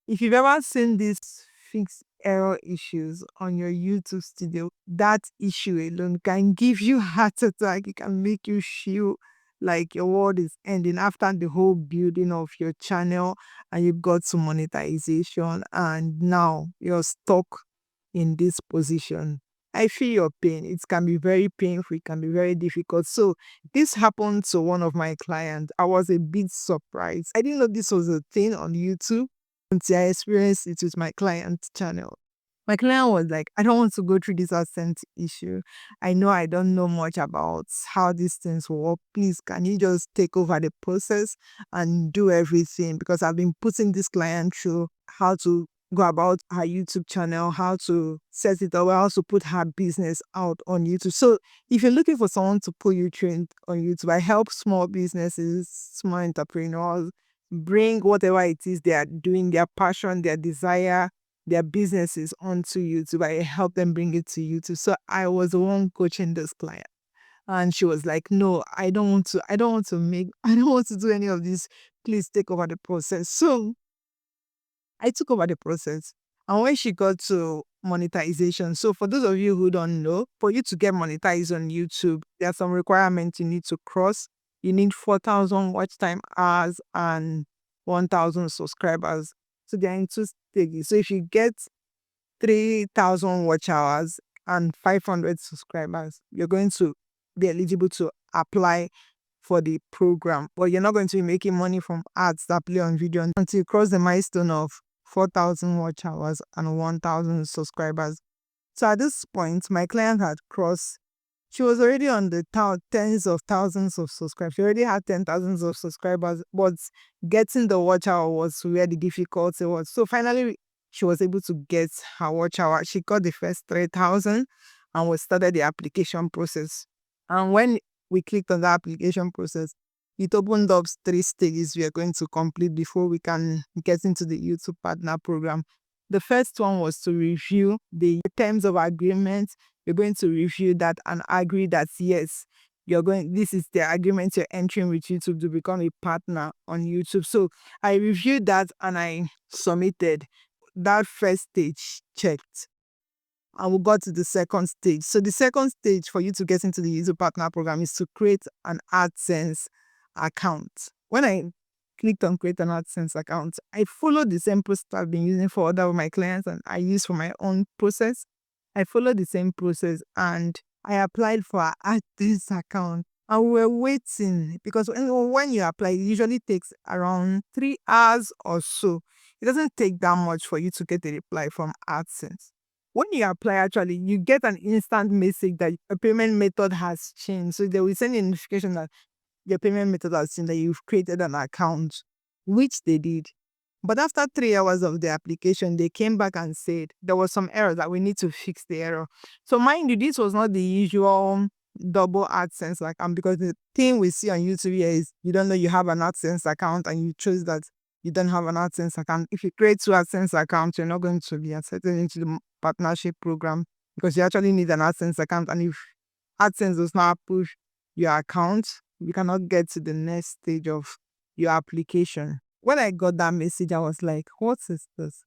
If you've ever seen these fixed error issues on your YouTube studio, that issue alone can give you heart attack. It can make you feel like your world is ending after the whole building of your channel and you got to monetization and now you're stuck in this position. I feel your pain. It can be very painful. It can be very difficult. So this happened to one of my clients. I was a bit surprised. I didn't know this was a thing on YouTube until I experienced it with my client's channel. My client was like, I don't want to go through this AdSense issue. I know I don't know much about how these things work. Please, can you just take over the process and do everything? Because I've been putting this client through how to go about her YouTube channel, how to set it up, how to put her business out on YouTube. So if you're looking for someone to put you through on YouTube, I help small businesses, small entrepreneurs, bring whatever it is they are doing, their passion, their desire, their businesses onto YouTube. I help them bring it to YouTube. So I was the one coaching this client. And she was like, no, I don't want to do any of this. Please take over the process. So I took over the process. And when she got to monetization, so for those of you who don't know, for you to get monetized on YouTube, there are some requirements you need to cross. You need 4,000 watch time hours and 1,000 subscribers. So they're in two stages. So if you get 3,000 watch hours and 500 subscribers, you're going to be eligible to apply for the program. But you're not going to be making money from ads that play on video until you cross the milestone of 4,000 watch hours and 1,000 subscribers. So at this point, my client had crossed, she was already on the tens of thousands of subscribers. She already had 10,000 of subscribers, but getting the watch hour was where the difficulty was. So finally, she was able to get her watch hour. She got the first 3,000 and we started the application process. And when we clicked on the application process, it opened up 3 stages we are going to complete before we can get into the YouTube Partner Program. The first one was to review the terms of agreement. You're going to review that and agree that yes, this is the agreement you're entering with YouTube to become a partner on YouTube. So I reviewed that and I submitted. That first stage checked. And we got to the second stage. So the second stage for you to get into the YouTube Partner Program is to create an AdSense account. When I clicked on create an AdSense account, I followed the same process I've been using for other of my clients and I use for my own process. I followed the same process and I applied for an AdSense account. And we were waiting because when you apply, it usually takes around 3 hours or so. It doesn't take that much for you to get a reply from AdSense. When you apply, actually, you get an instant message that a payment method has changed. So they will send a notification that your payment method has changed, that you've created an account, which they did. But after 3 hours of the application, they came back and said there was some error that we need to fix the error. So mind you, this was not the usual double AdSense account, because the thing we see on YouTube here is you don't know you have an AdSense account and you choose that you don't have an AdSense account. If you create 2 AdSense accounts, you're not going to be accepted into the partnership program because you actually need an AdSense account. And if AdSense does not approve your account, you cannot get to the next stage of your application. When I got that message, I was like, what is this?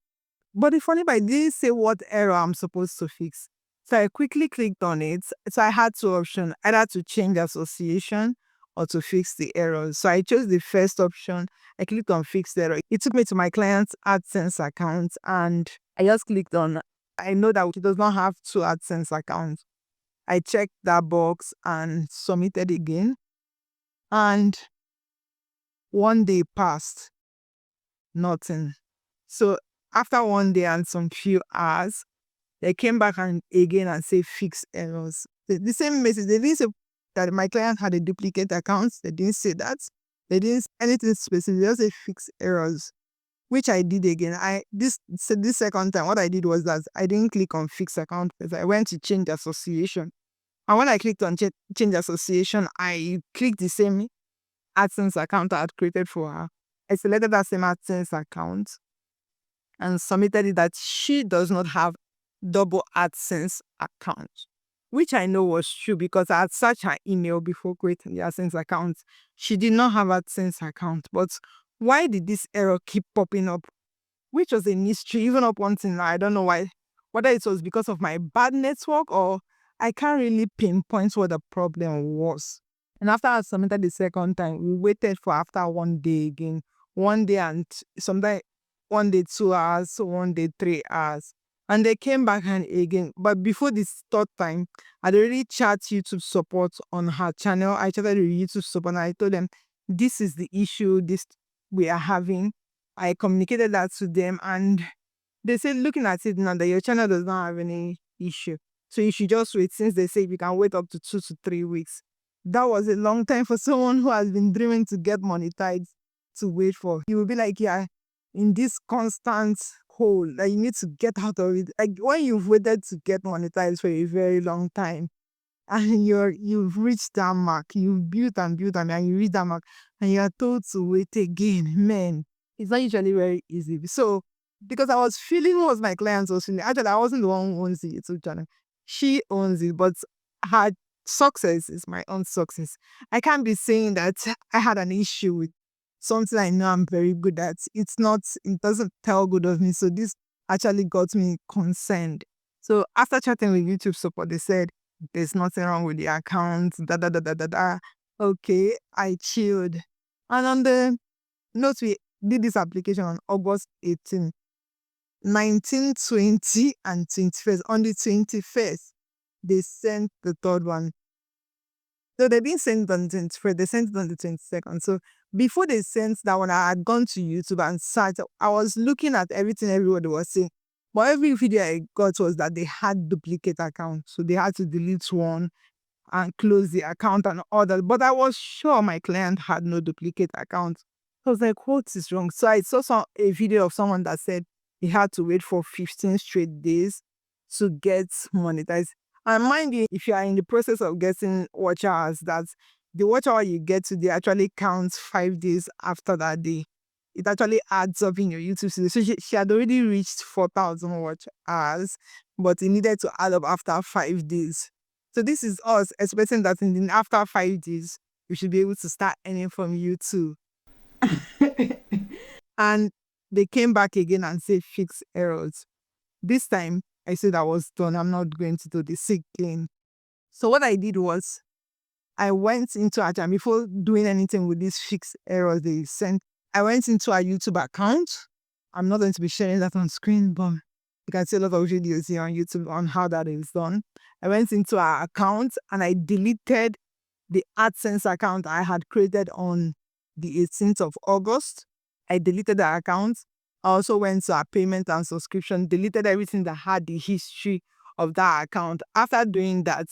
But the funny part, it didn't say what error I'm supposed to fix. So I quickly clicked on it. So I had 2 options, either to change the association or to fix the errors. So I chose the first option. I clicked on fix the error. It took me to my client's AdSense account and I just clicked on, I know that he does not have 2 AdSense accounts. I checked that box and submitted again. And one day passed, nothing. So after one day and some few hours, they came back and again and say fix errors. The same message. They didn't say that my client had a duplicate account. They didn't say that. They didn't say anything specific. They just say fix errors, which I did again. This second time, what I did was that I didn't click on fix account because I went to change association. And when I clicked on change association, I clicked the same AdSense account I had created for her. I selected that same AdSense account and submitted it that she does not have double AdSense account, which I know was true because I had searched her email before creating the AdSense account. She did not have AdSense account, but why did this error keep popping up which was a mystery, even up until now. I don't know why, whether it was because of my bad network or I can't really pinpoint what the problem was. And after I submitted the second time, we waited for after 1 day again. 1 day and sometimes 1 day 2 hours, so 1 day 3 hours. And they came back and again. But before this third time, I'd already chat YouTube support on her channel. I chatted with YouTube support and I told them, this is the issue this we are having. I communicated that to them and they said, looking at it now, that your channel does not have any issue. So you should just wait, since they say you can wait up to 2 to 3 weeks. That was a long time for someone who has been dreaming to get monetized to wait for. You will be like, yeah, in this constant hole that you need to get out of it. Like when you've waited to get monetized for a very long time, and you've reached that mark, you've built and you reach that mark, and you are told to wait again, man, it's not usually very easy. So because I was feeling what my client was feeling, actually I wasn't the one who owns the YouTube channel. She owns it, but her success is my own success. I can't be saying that I had an issue with something I know I'm very good at. It doesn't tell good of me. So this actually got me concerned. So after chatting with YouTube support, they said there's nothing wrong with the account, da da da da da da. Okay, I chilled. And on the note, we did this application on August 18, 19, 20, and 21st. On the 21st, they sent the third one. So they didn't send it on the 21st, they sent it on the 22nd. So before they sent that one, I had gone to YouTube and searched. I was looking at everything everybody was saying. But every video I got was that they had duplicate accounts. So they had to delete one and close the account and all that. But I was sure my client had no duplicate account. I was like, what is wrong? So I saw a video of someone that said he had to wait for 15 straight days to get monetized. And mind you, if you are in the process of getting watch hours, that the watch hour you get today actually counts 5 days after that day. It actually adds up in your YouTube studio. So she had already reached 4,000 watch hours, but it needed to add up after 5 days. So this is us expecting that after 5 days, we should be able to start earning from YouTube. And they came back again and said fix errors. This time, I said I was done. I'm not going to do this again. So what I did was, I went into our channel before doing anything with these fixed errors they sent. I went into our YouTube account. I'm not going to be sharing that on screen, but you can see a lot of videos here on YouTube on how that is done. I went into our account and I deleted the AdSense account I had created on the 18th of August. I deleted the account. I also went to our payment and subscription, deleted everything that had the history of that account. After doing that,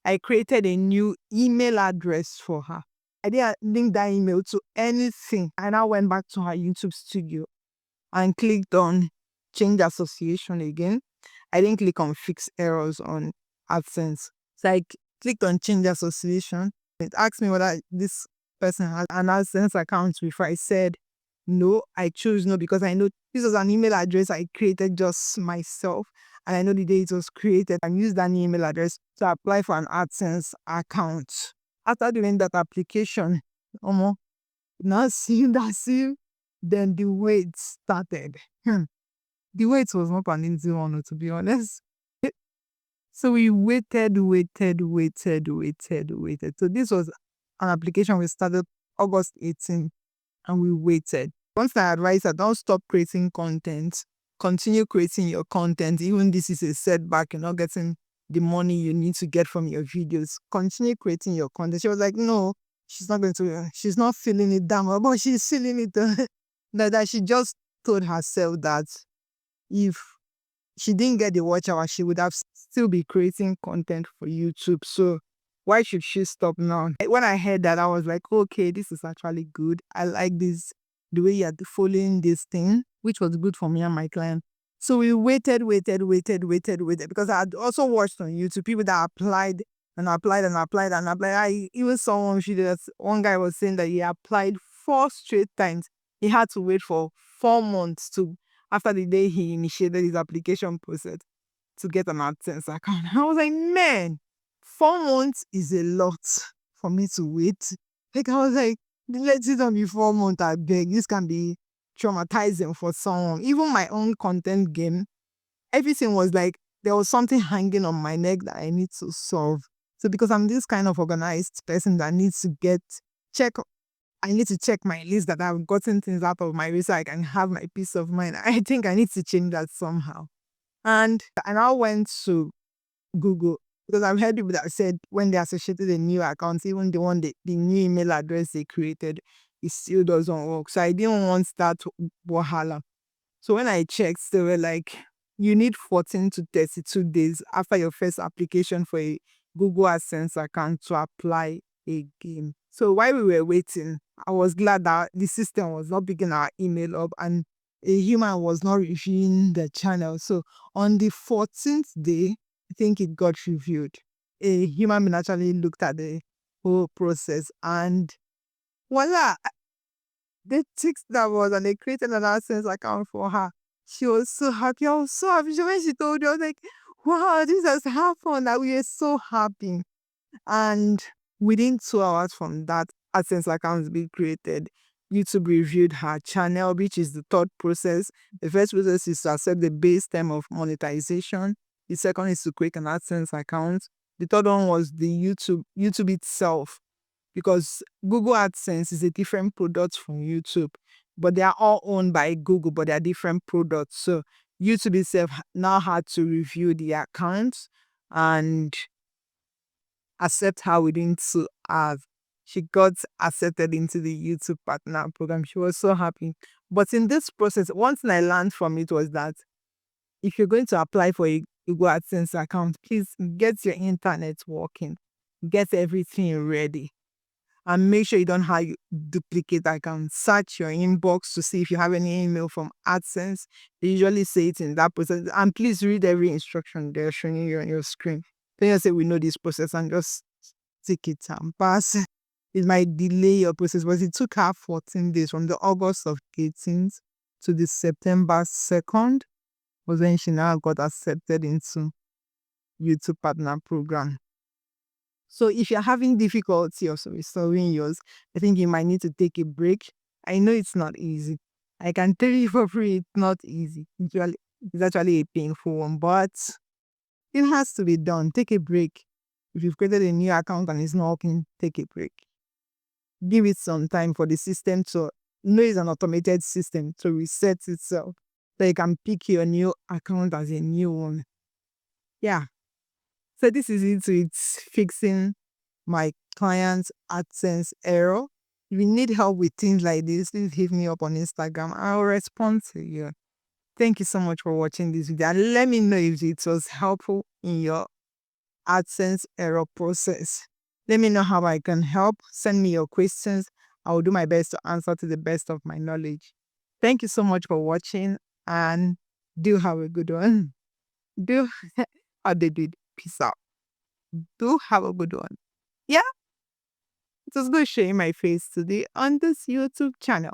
I created a new email address for her. I didn't link that email to anything. I now went back to her YouTube studio and clicked on change association again. I didn't click on fix errors on AdSense. So I clicked on change association. It asked me whether this person has an AdSense account before. I said no. I chose no because I know this was an email address I created just myself. And I know the day it was created, I used that email address to apply for an AdSense account. After doing that application, now seeing that scene, then the wait started. The wait was not an easy one, to be honest. So we waited. So this was an application we started August 18, and we waited. Once I advised her, don't stop creating content. Continue creating your content. Even this is a setback, you're not getting the money you need to get from your videos. Continue creating your content. She was like, no, she's not feeling it that much, but she's feeling it. That she just told herself that if she didn't get the watch hour, she would have still be creating content for YouTube. So why should she stop now? When I heard that, I was like, okay, this is actually good. I like this, the way you're following this thing, which was good for me and my client. So we waited, because I had also watched on YouTube people that applied and applied and applied and applied. I even saw one video that one guy was saying that he applied 4 straight times. He had to wait for 4 months after the day he initiated his application process to get an AdSense account. I was like, man, 4 months is a lot for me to wait. Like, I was like, let it on be 4 months, I beg. This can be traumatizing for someone. Even my own content game, everything was like there was something hanging on my neck that I need to solve. So because I'm this kind of organized person that needs to check I need to check my list that I've gotten things out of my way so I can have my peace of mind. I think I need to change that somehow. And I now went to Google because I've heard people that said when they associated a new account, even the new email address they created, it still doesn't work. So I didn't want that wahala. So when I checked, they were like, you need 14 to 32 days after your first application for a Google AdSense account to apply again. So while we were waiting, I was glad that the system was not picking our email up and a human was not reviewing the channel. So on the 14th day, I think it got reviewed. A human being actually looked at the whole process and voila, they fixed that was and they created an AdSense account for her. She was so happy. I was so happy. When she told me, I was like, wow, this has happened. That we are so happy. And within 2 hours from that AdSense account being created, YouTube reviewed her channel, which is the third process. The first process is to accept the base term of monetization. The second is to create an AdSense account. The third one was the YouTube itself, because Google AdSense is a different product from YouTube, but they are all owned by Google, but they are different products. So YouTube itself now had to review the accounts and accept her within 2 hours. She got accepted into the YouTube partner program. She was so happy. But in this process, one thing I learned from it was that if you're going to apply for a Google AdSense account, please get your internet working, get everything ready, and make sure you don't have duplicate accounts. Search your inbox to see if you have any email from AdSense. They usually say it in that process. And please read every instruction they're showing you on your screen. Then you say, we know this process and just take it and pass. It might delay your process, but it took her 14 days from the August of 18th to the September 2nd was when she now got accepted into YouTube Partner Program. So if you're having difficulty also restoring yours, I think you might need to take a break. I know it's not easy. I can tell you for free, it's not easy. It's actually a painful one, but it has to be done. Take a break. If you've created a new account and it's not working, take a break. Give it some time for the system to know it's an automated system to reset itself so you can pick your new account as a new one. Yeah. So this is it. It's fixing my client's AdSense error. If you need help with things like this, please hit me up on Instagram. I'll respond to you. Thank you so much for watching this video. And let me know if it was helpful in your AdSense error process. Let me know how I can help. Send me your questions. I will do my best to answer to the best of my knowledge. Thank you so much for watching and do have a good one. Do how they did. Peace out. Do have a good one. Yeah. It was good showing my face today on this YouTube channel.